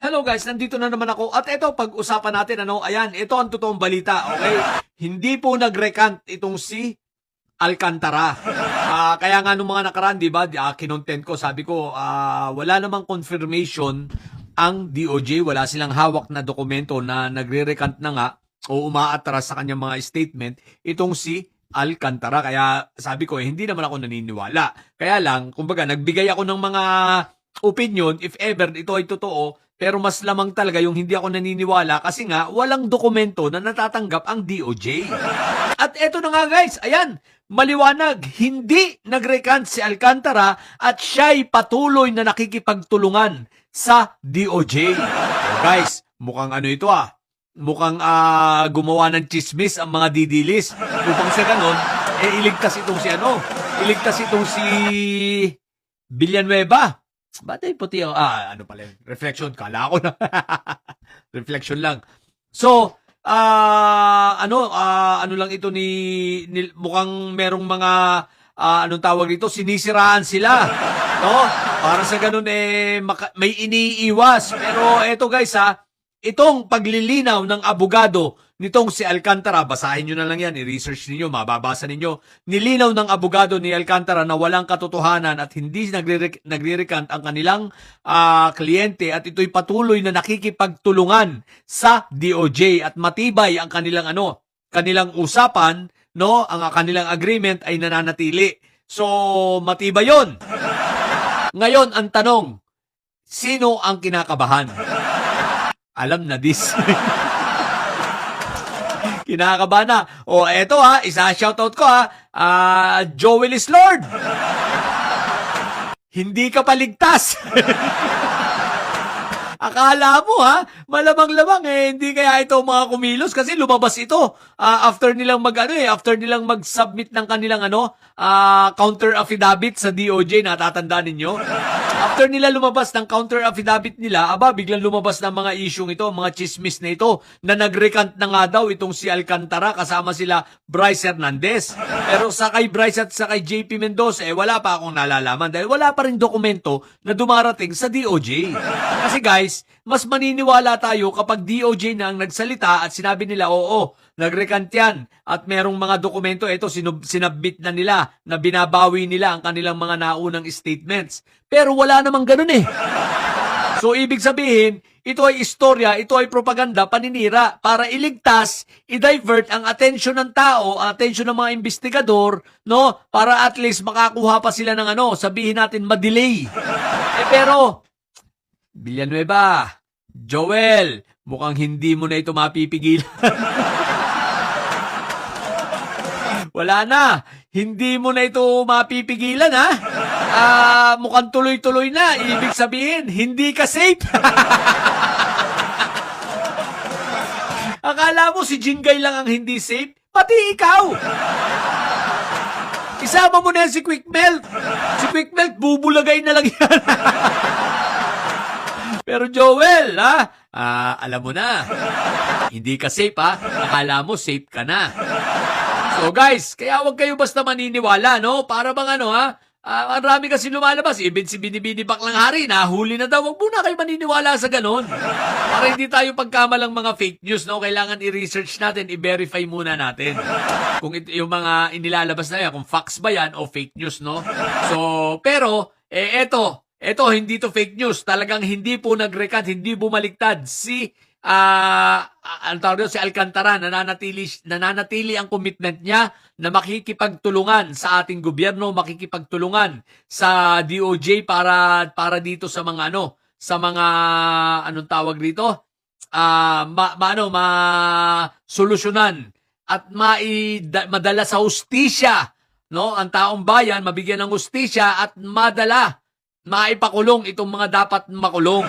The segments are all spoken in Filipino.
Hello guys, nandito na naman ako. At ito, pag-usapan natin, ayan, ito ang totoong balita, okay? Hindi po nag-recant itong si Alcantara. Kaya nga nung mga nakaraan, di ba, kinontent ko, sabi ko, wala namang confirmation ang DOJ, wala silang hawak na dokumento na nagre-recant na nga o umaatras sa kanyang mga statement, itong si Alcantara. Kaya sabi ko, hindi naman ako naniniwala. Kaya lang, kumbaga, nagbigay ako ng mga opinion, if ever ito ay totoo, pero mas lamang talaga yung hindi ako naniniwala kasi nga walang dokumento na natatanggap ang DOJ. At eto na nga guys, ayan, maliwanag, hindi nag-recant si Alcantara at siya'y patuloy na nakikipagtulungan sa DOJ. So guys, mukhang ano ito mukhang gumawa ng chismis ang mga didilis. Upang sa ganon, iligtas itong si Villanueva. Ba't ay puti ano pala yun? Reflection. Kala ko na. Reflection lang. So, ano lang ito mukhang merong mga, anong tawag dito, sinisiraan sila. No? Para sa ganun, may iniiwas. Pero eto guys, itong paglilinaw ng abogado nitong si Alcantara, basahin nyo na lang yan, i-research ninyo, mababasa ninyo. Nilinaw ng abogado ni Alcantara na walang katotohanan at hindi nagre-recant ang kanilang kliyente at ito'y patuloy na nakikipagtulungan sa DOJ at matibay ang kanilang usapan, no? Ang kanilang agreement ay nananatili. So, matibay yon. Ngayon, ang tanong, sino ang kinakabahan? Alam na this. Kinakabahan na. O, eto isa-shoutout ko Joel is Lord. Hindi ka paligtas. Akala mo malamang-lamang hindi kaya ito mga kumilos kasi lumabas ito after nilang mag-submit ng kanilang counter affidavit sa DOJ, natatandaan ninyo? After nila lumabas ng counter affidavit nila, biglang lumabas ng mga isyung ito, mga chismis na ito, na nag-recant na nga daw itong si Alcantara kasama sila Bryce Hernandez. Pero sa kay Bryce at sa kay JP Mendoza, wala pa akong nalalaman dahil wala pa rin dokumento na dumarating sa DOJ. Kasi guys, mas maniniwala tayo kapag DOJ na ang nagsalita at sinabi nila, oo, nag-recant yan at merong mga dokumento, ito sinabit na nila na binabawi nila ang kanilang mga naunang statements. Pero wala namang ganun So, ibig sabihin, ito ay istorya, ito ay propaganda, paninira, para iligtas, i-divert ang atensyon ng tao, ang atensyon ng mga investigador, no? Para at least makakuha pa sila ng sabihin natin, madelay. Pero, Villanueva, Joel, mukhang hindi mo na ito mapipigilan. Wala na. Hindi mo na ito mapipigilan, mukhang tuloy-tuloy na. Ibig sabihin, hindi ka safe. Akala mo si Jingay lang ang hindi safe? Pati ikaw. Isama mo na yan si Quick Melt. Si Quick Melt, bubulagay na lang yan. Pero Joel, alam mo na. Hindi ka safe, Akala mo safe ka na. So guys, kaya wag kayo basta maniniwala, no? Para bang ang rami kasi lumalabas. Even si Binibini Baklang Hari, nahuli na daw. Wag muna kayo maniniwala sa ganun. Para hindi tayo pagkamalang mga fake news, no? Kailangan i-research natin, i-verify muna natin. Kung yung mga inilalabas na yan, kung facts ba yan o fake news, no? So, pero, eto, hindi to fake news. Talagang hindi po nag-recant, hindi bumaliktad si si Alcantara. Nananatili ang commitment niya na makikipagtulungan sa ating gobyerno, makikipagtulungan sa DOJ para dito sa mga anong tawag dito, solusyonan at madala sa hustisya, no, ang taong bayan, mabigyan ng hustisya at maipakulong itong mga dapat makulong.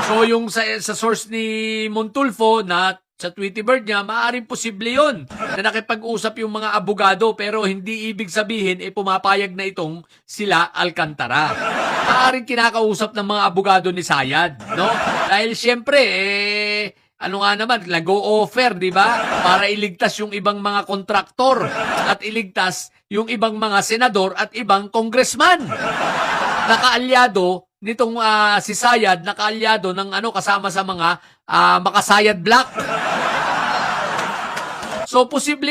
So, yung sa source ni Montulfo na sa Tweety Bird niya, maaaring posible yun na nakipag-usap yung mga abogado pero hindi ibig sabihin pumapayag na itong sila Alcantara. Maaaring kinakausap ng mga abogado ni Sayad, no? Dahil syempre, nag-o-offer, di ba? Para iligtas yung ibang mga kontraktor at iligtas yung ibang mga senador at ibang congressman na kaalyado nitong si Sayad na kaalyado ng kasama sa mga makasayad black. So, posible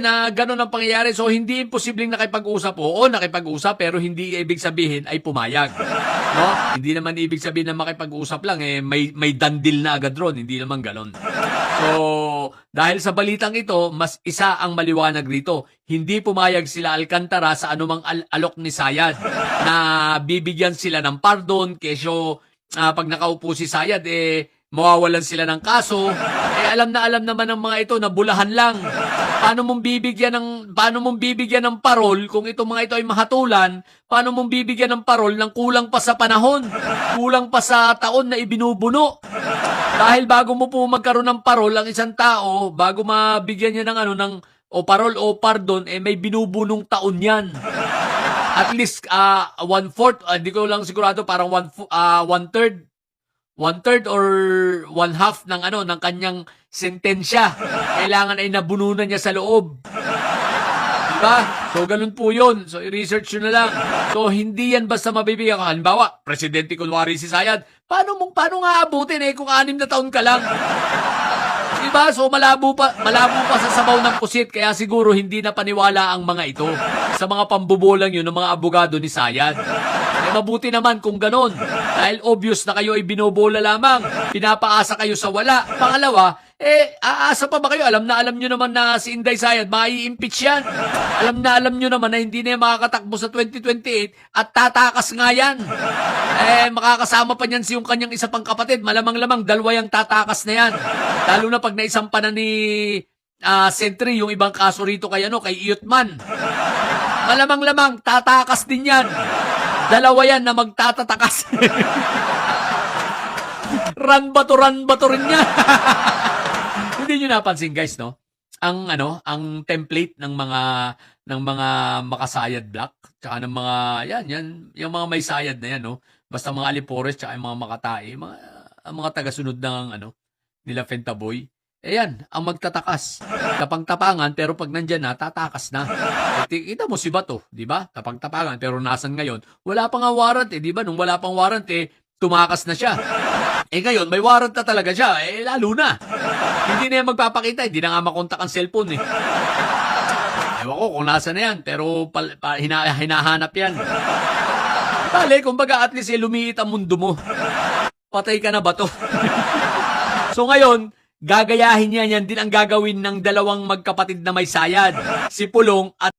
na gano'n ang pangyayari. So, hindi imposibleng nakipag-usap. Oo, nakipag-usap, pero hindi ibig sabihin ay pumayag. No? Hindi naman ibig sabihin na makipag-usap lang, may dandil na agad ron. Hindi naman gano'n. So, dahil sa balitang ito, mas isa ang maliwanag rito. Hindi pumayag sila Alcantara sa anumang alok ni Sayad na bibigyan sila ng pardon, kesyo pag nakaupo si Sayad, mawawalan sila ng kaso. Alam naman ng mga ito na bulahan lang. Paano mong bibigyan ng parol kung itong mga ito ay mahatulan? Paano mong bibigyan ng parol ng kulang pa sa panahon? Kulang pa sa taon na ibinubuno? Dahil bago mo po magkaroon ng parol ang isang tao, bago mabigyan niya ng parol o pardon, may binubunong taon yan. At least 1/4, hindi ko lang sigurado, parang 1/3 or 1/2 ng kanyang sentensya. Kailangan ay nabununan niya sa loob. Diba? So, ganun po yun. So, i-research nyo na lang. So, hindi yan basta mabibigyan ka. Halimbawa, presidente kunwari si Sayad, paano nga abutin kung 6 na taon ka lang? Diba? So, malabo pa sa sabaw ng pusit. Kaya siguro hindi na paniwala ang mga ito sa mga pambubolang yun ng mga abogado ni Sayad. Mabuti naman kung ganon. Dahil obvious na kayo ay binobola lamang. Pinapaasa kayo sa wala. Pangalawa, aasa pa ba kayo? Alam nyo naman na si Inday Sayad, mai-impeach yan. Alam nyo naman na hindi na yan makakatakbo sa 2028 at tatakas nga yan. Makakasama pa niyan yung kanyang isa pang kapatid. Malamang-lamang, dalawa yung tatakas na yan. Lalo na pag naisampa na ni Sentry yung ibang kaso rito kay Iyotman. Malamang-lamang, tatakas din yan. Dalawa yan na magtatatakas. Run bato rin niya. Hindi nyo napansin guys, no? Ang template ng mga makasayad black, tsaka ng mga yung mga may sayad na yan, no? Basta mga Alipores tsaka yung mga makatae, mga tagasunod ng nila Fentaboy. Ayan, ang magtatakas. Tapang-tapangan, pero pag nandyan na, tatakas na. Kita mo si Bato, di ba? Tapang-tapangan, pero nasan ngayon? Wala pang warrant, di ba? Nung wala pang warrant, tumakas na siya. Ngayon, may warrant na talaga siya. Lalo na. Hindi na yan magpapakita, hindi na nga makontak ang cellphone, Ewan ko kung nasa na yan, pero hinahanap yan. Bale, kumbaga at least lumiit ang mundo mo. Patay ka na ba to? So ngayon, gagayahin niya yan din ang gagawin ng dalawang magkapatid na may sayad. Si Pulong at